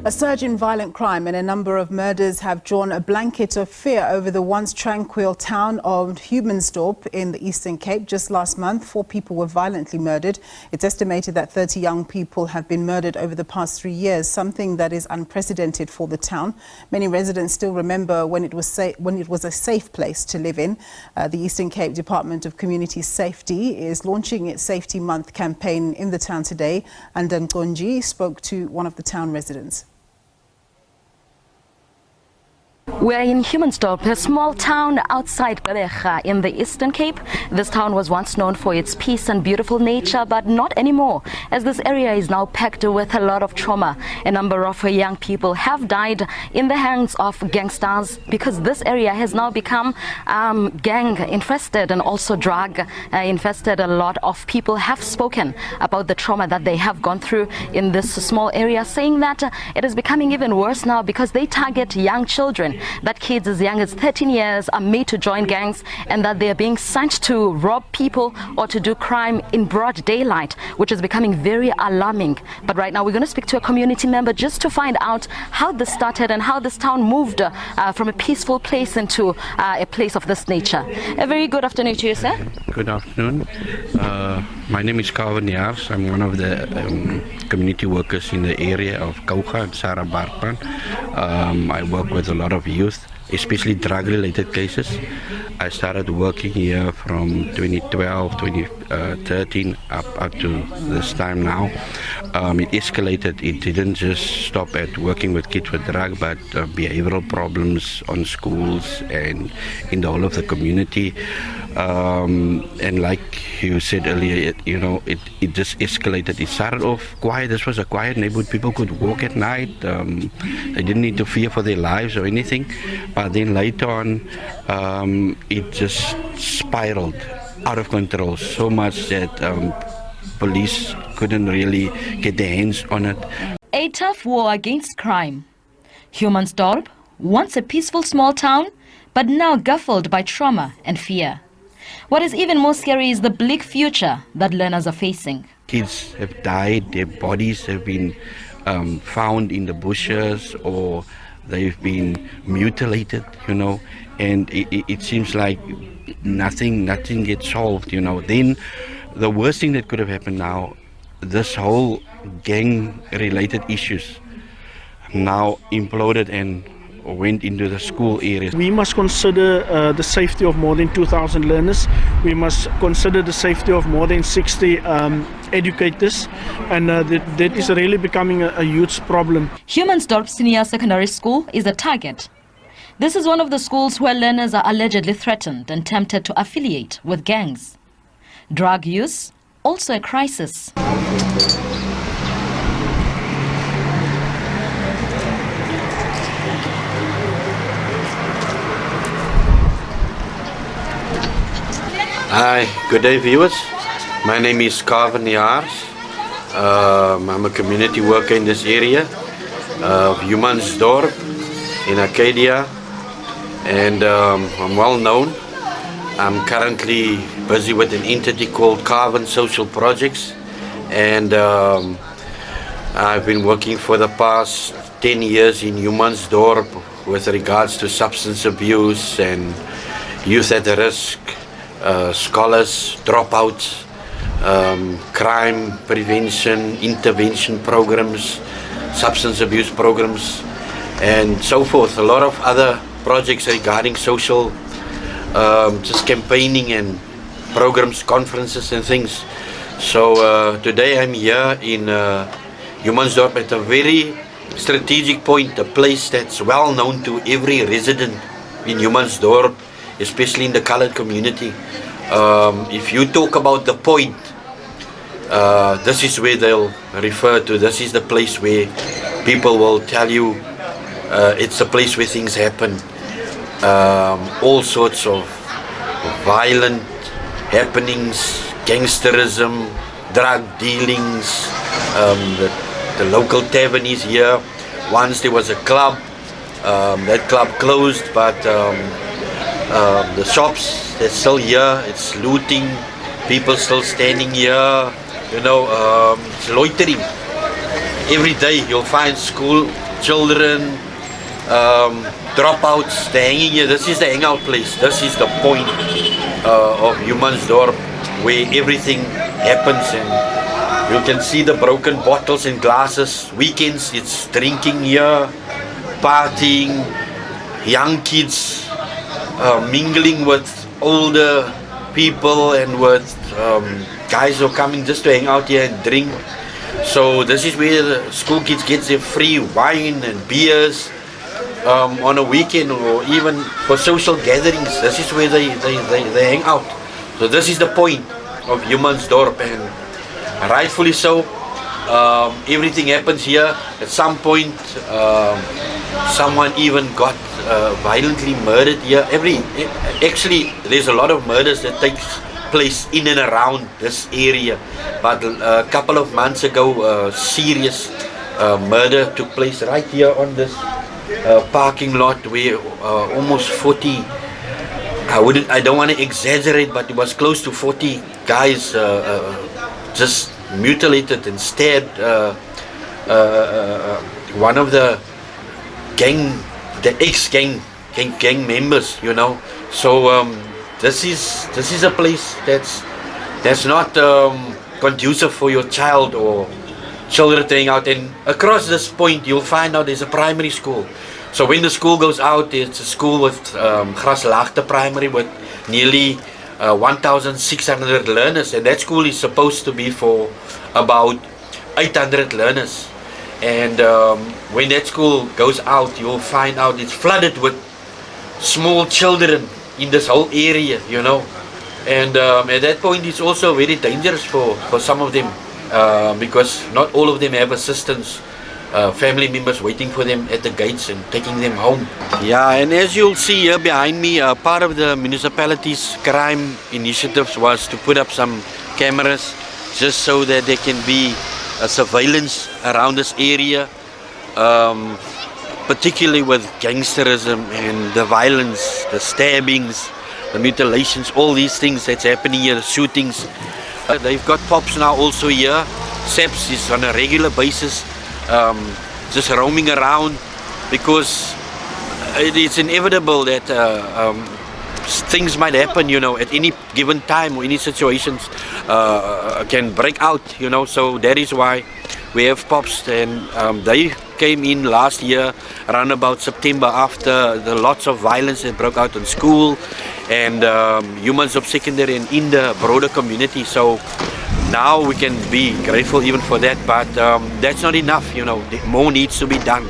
A surge in violent crime and a number of murders have drawn a blanket of fear over the once tranquil town of Humansdorp in the Eastern Cape. Just last month, 4 people were violently murdered. It's estimated that 30 young people have been murdered over the past 3 years, something that is unprecedented for the town. Many residents still remember when it was a safe place to live in. The Eastern Cape Department of Community Safety is launching its Safety Month campaign in the town today, and Nkonji spoke to one of the town residents. We're in Humansdorp, a small town outside Poyeho in the Eastern Cape. This town was once known for its peace and beautiful nature, but not anymore, as this area is now packed with a lot of trauma. A number of young people have died in the hands of gangsters because this area has now become gang infested and also drug infested. A lot of people have spoken about the trauma that they have gone through in this small area, saying that it is becoming even worse now because they target young children. That kids as young as 13 years are made to join gangs, and that they are being sent to rob people or to do crime in broad daylight, which is becoming very alarming. But right now we're going to speak to a community member just to find out how this started and how this town moved from a peaceful place into a place of this nature. A very good afternoon to you, sir. Good afternoon. My name is Calvin Jaars. I'm one of the community workers in the area of Kauga and Sarah Barpan. I work with a lot of youth, especially drug-related cases. I started working here from 2012, 2013 up to this time now. It escalated. It didn't just stop at working with kids with drug, but behavioral problems on schools and in the whole of the community. And like you said earlier, it just escalated. It started off quiet. This was a quiet neighborhood. People could walk at night. They didn't need to fear for their lives or anything. But then later on, it just spiraled out of control so much that police couldn't really get their hands on it. A tough war against crime. Humansdorp, once a peaceful small town, but now gutted by trauma and fear. What is even more scary is the bleak future that learners are facing. Kids have died, their bodies have been found in the bushes, or they've been mutilated, and it seems like nothing gets solved, Then the worst thing that could have happened now, this whole gang-related issues now imploded and went into the school areas. We must consider the safety of more than 2,000 learners. We must consider the safety of more than 60 educators, and that is really becoming a huge problem. Humansdorp Senior Secondary School is a target. This is one of the schools where learners are allegedly threatened and tempted to affiliate with gangs. Drug use, also a crisis. Hi, good day viewers. My name is Calvin Jaars. I'm a community worker in this area of Humansdorp in Arcadia, and I'm well known. I'm currently busy with an entity called Calvin Social Projects, and I've been working for the past 10 years in Humansdorp with regards to substance abuse and youth at risk, scholars, dropouts, crime prevention, intervention programs, substance abuse programs, and so forth. A lot of other projects regarding social, just campaigning and programs, conferences and things. So today I'm here in Humansdorp at a very strategic point, a place that's well known to every resident in Humansdorp, especially in the colored community. If you talk about the point, this is where they'll refer to. This is the place where people will tell you it's a place where things happen. All sorts of violent happenings, gangsterism, drug dealings. The local tavern is here. Once there was a club. That club closed, but the shops that's still here, it's looting. people still standing here, loitering. Every day you'll find school children, dropouts, they're hanging here. This is the hangout place. This is the point of Humansdorp where everything happens, and you can see the broken bottles and glasses. Weekends it's drinking here, partying, young kids mingling with older people and with guys who are coming just to hang out here and drink. So this is where the school kids get their free wine and beers on a weekend, or even for social gatherings. This is where they hang out. So this is the point of Humansdorp, and rightfully so. Everything happens here. At some point someone even got violently murdered here. Actually there's a lot of murders that takes place in and around this area, but a couple of months ago a serious murder took place right here on this parking lot where almost 40, I don't want to exaggerate, but it was close to 40 guys just mutilated and stabbed one of the ex-gang members, So this is a place that's not conducive for your child or children to hang out. And across this point you'll find out there's a primary school. So when the school goes out, it's a school with Graslaagte Primary with nearly 1,600 learners, and that school is supposed to be for about 800 learners. And when that school goes out, you'll find out it's flooded with small children in this whole area, And at that point it's also very dangerous for some of them, because not all of them have assistance, family members waiting for them at the gates and taking them home. Yeah, and as you'll see here behind me, part of the municipality's crime initiatives was to put up some cameras just so that there can be surveillance around this area, particularly with gangsterism and the violence, the stabbings, the mutilations, all these things that's happening here, the shootings. They've got pops now also here. SAPS is on a regular basis just roaming around, because it's inevitable that things might happen, at any given time, or any situations can break out, So that is why we have pops, and they came in last year around about September after the lots of violence that broke out in school and Humansdorp Secondary and in the broader community. So now we can be grateful even for that, but that's not enough, more needs to be done.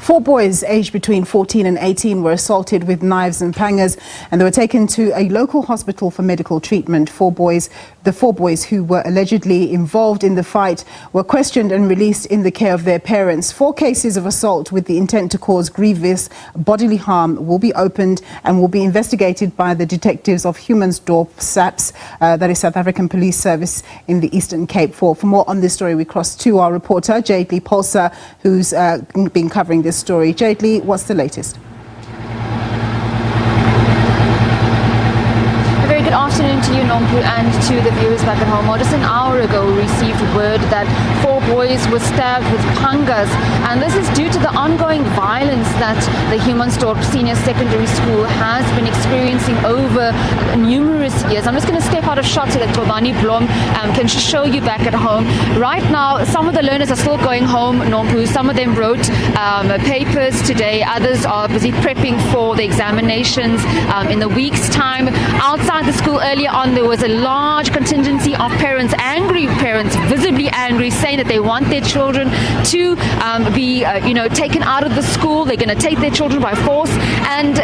4 boys aged between 14 and 18 were assaulted with knives and pangas, and they were taken to a local hospital for medical treatment. The four boys who were allegedly involved in the fight were questioned and released in the care of their parents. 4 cases of assault with the intent to cause grievous bodily harm will be opened and will be investigated by the detectives of Humansdorp SAPS, that is South African Police Service in the Eastern Cape. For more on this story, we cross to our reporter, Jade Lee Polsa, who's been covering this story. Jade Lee, what's the latest? Good afternoon to you, Nompu, and to the viewers back at home. Well, just an hour ago, we received word that 4 boys were stabbed with pangas, and this is due to the ongoing violence that the Humansdorp Senior Secondary School has been experiencing over numerous years. I'm just going to step out of shot so that Tobani Blom can show you back at home. Right now, some of the learners are still going home, Nompu. Some of them wrote papers today. Others are busy prepping for the examinations in the week's time. Outside the school earlier on, there was a large contingency of parents, angry parents, visibly angry, saying that they want their children to be taken out of the school. They're going to take their children by force, and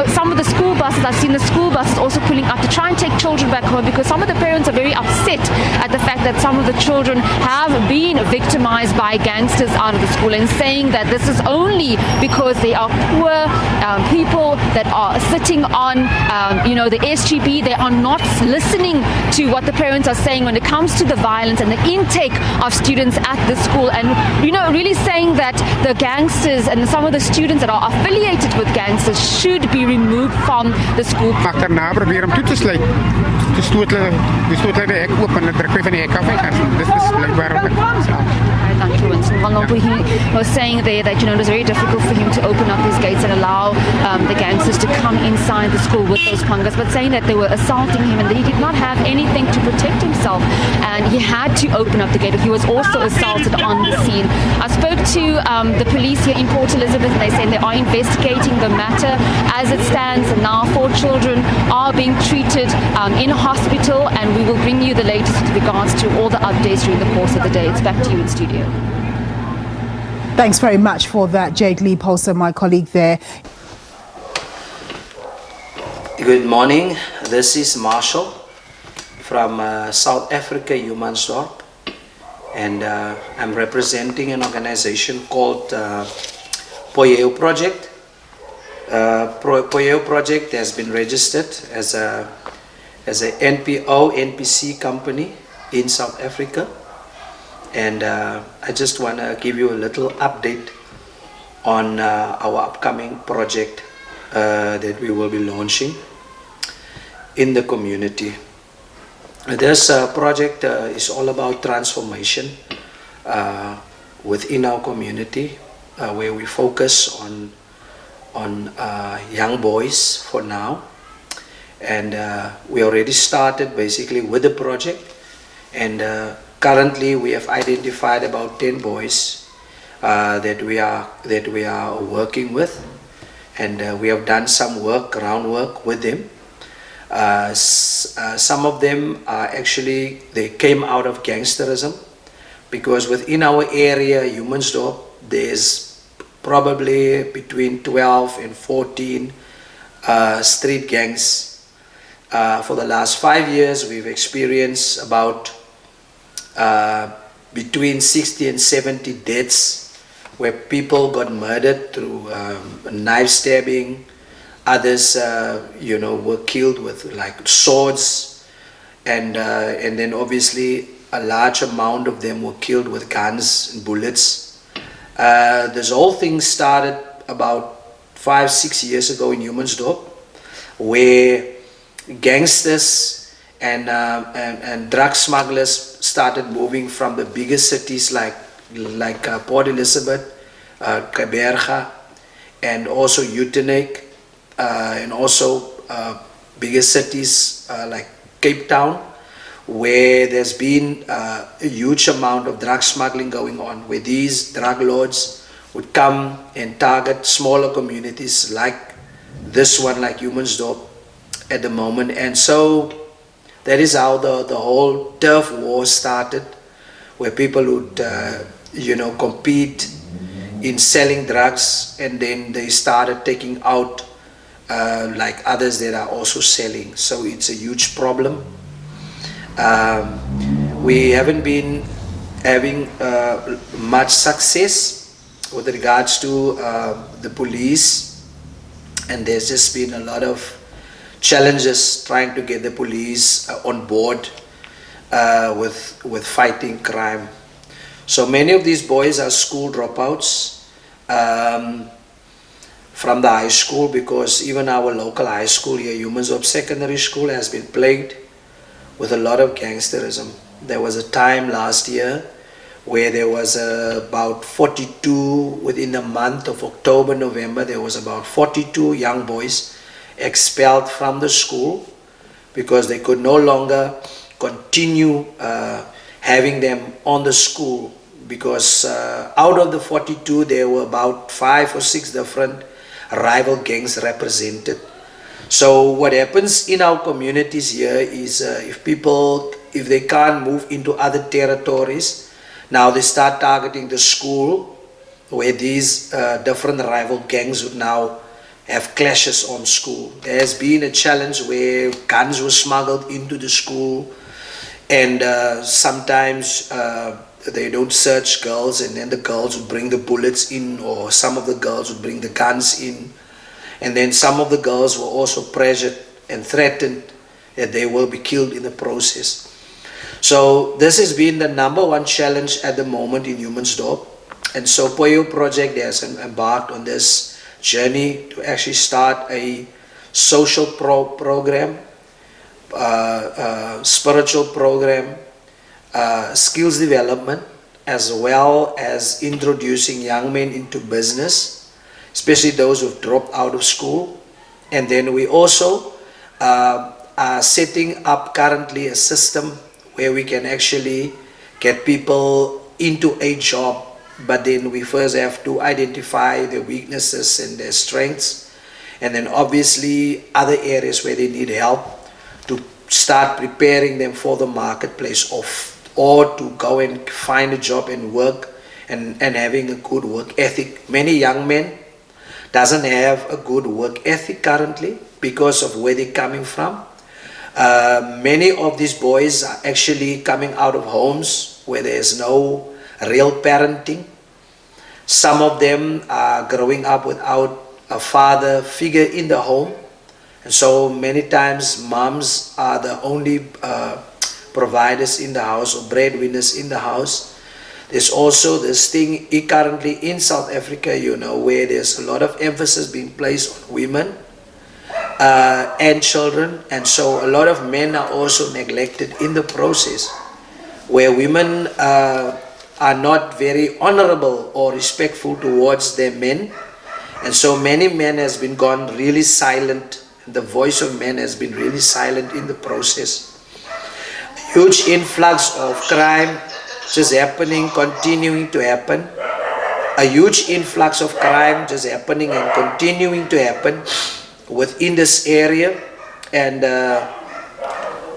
some of the school buses, I've seen the school buses also pulling up to try and take children back home, because some of the parents are very upset at the fact that some of the children have been victimized by gangsters out of the school, and saying that this is only because they are poor people that are sitting on the SGB. They are not listening to what the parents are saying when it comes to the violence and the intake of students at the school, and really saying that the gangsters and some of the students that are affiliated with gangsters should be removed from the school. Agterna probeer hem toe te sluit. Toe stoot hulle die hek oop en hulle druk my van die hek af en dis blijkbaar ook. Thank you, Winston. He was saying there that it was very difficult for him to open up his gates and allow the gangsters to come inside the school with those pangas, but saying that they were assaulting him and that he did not have anything to protect himself, and he had to open up the gate. He was also assaulted on the scene. I spoke to the police here in Port Elizabeth, and they say they are investigating the matter as it stands, and now 4 children are being treated in a hospital, and we will bring you the latest with regards to all the updates during the course of the day. It's back to you in studio. Thanks very much for that, Jade Lee Polser, my colleague there. Good morning. This is Marshall from South Africa, Humansdorp, and I'm representing an organization called Poyeho Project. Poyeho Project has been registered as a NPO, NPC company in South Africa. And I just want to give you a little update on our upcoming project that we will be launching in the community. This project is all about transformation within our community, where we focus on young boys for now. And we already started basically with the project, and currently we have identified about 10 boys that we are working with, and we have done some groundwork with them. Some of them are actually, they came out of gangsterism, because within our area, Humansdorp, there's probably between 12 and 14 street gangs. For the last 5 years, we've experienced about between 60 and 70 deaths where people got murdered through knife stabbing. Others, were killed with like swords, and then obviously a large amount of them were killed with guns and bullets. This whole thing started about 5-6 years ago in Humansdorp, where gangsters and drug smugglers started moving from the bigger cities like Port Elizabeth, Kaberga, and also Uitenhage, and also bigger cities like Cape Town, where there's been a huge amount of drug smuggling going on, where these drug lords would come and target smaller communities like this one, like Humansdorp at the moment. And so that is how the whole turf war started, where people would compete in selling drugs, and then they started taking out like others that are also selling. So it's a huge problem. We haven't been having much success with regards to the police, and there's just been a lot of challenges trying to get the police on board with fighting crime. So many of these boys are school dropouts from the high school, because even our local high school here, Humansdorp Secondary School, has been plagued with a lot of gangsterism. There was a time last year where there was about 42, within the month of October, November, there was about 42 young boys expelled from the school because they could no longer continue having them on the school, because out of the 42 there were about 5 or 6 different rival gangs represented. So what happens in our communities here is if they can't move into other territories, now they start targeting the school, where these different rival gangs would now have clashes on school. There has been a challenge where guns were smuggled into the school, and sometimes they don't search girls, and then the girls would bring the bullets in, or some of the girls would bring the guns in, and then some of the girls were also pressured and threatened that they will be killed in the process. So this has been the #1 challenge at the moment in Humansdorp. And so Poyeho project has embarked on this journey to actually start a social program, spiritual program, skills development, as well as introducing young men into business, especially those who've dropped out of school. And then we also are setting up currently a system where we can actually get people into a job, but then we first have to identify their weaknesses and their strengths, and then obviously other areas where they need help to start preparing them for the marketplace or to go and find a job and work and having a good work ethic. Many young men doesn't have a good work ethic currently because of where they're coming from. Many of these boys are actually coming out of homes where there's no real parenting. Some of them are growing up without a father figure in the home, and so many times moms are the only providers in the house or breadwinners in the house. There's also this thing currently in South Africa, where there's a lot of emphasis being placed on women and children, and so a lot of men are also neglected in the process, where women are not very honorable or respectful towards their men, and so many men has been gone really silent. The voice of men has been really silent in the process. Huge influx of crime just happening, continuing to happen. A huge influx of crime just happening and continuing to happen within this area, and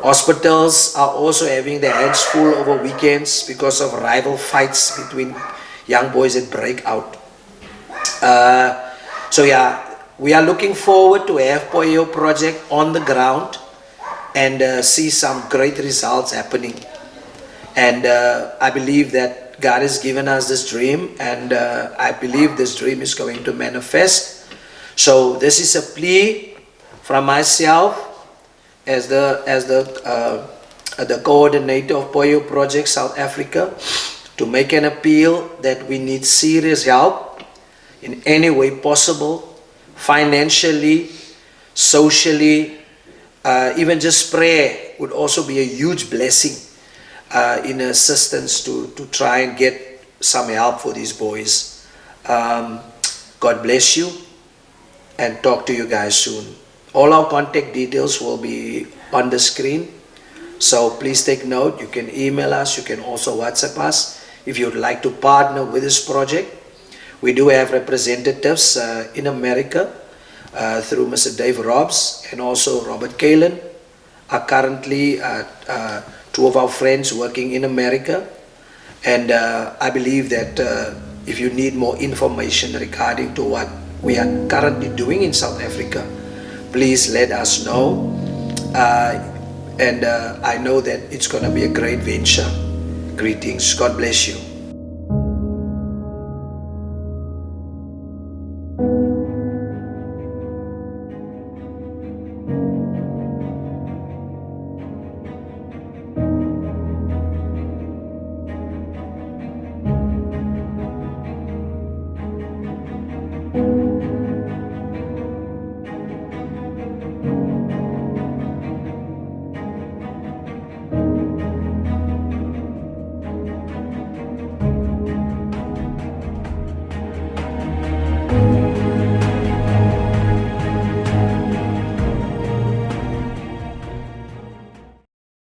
hospitals are also having their hands full over weekends because of rival fights between young boys that break out. So yeah, we are looking forward to have Poyeho project on the ground and see some great results happening. And I believe that God has given us this dream, and I believe this dream is going to manifest. So this is a plea from myself as the coordinator of Poyeho Project South Africa, to make an appeal that we need serious help in any way possible, financially, socially, even just prayer would also be a huge blessing in assistance to try and get some help for these boys. God bless you, and talk to you guys soon. All our contact details will be on the screen, so please take note. You can email us, you can also WhatsApp us if you would like to partner with this project. We do have representatives in America through Mr. Dave Robbs and also Robert Kalen are currently two of our friends working in America, and I believe that if you need more information regarding to what we are currently doing in South Africa, please let us know, and I know that it's going to be a great venture. Greetings. God bless you.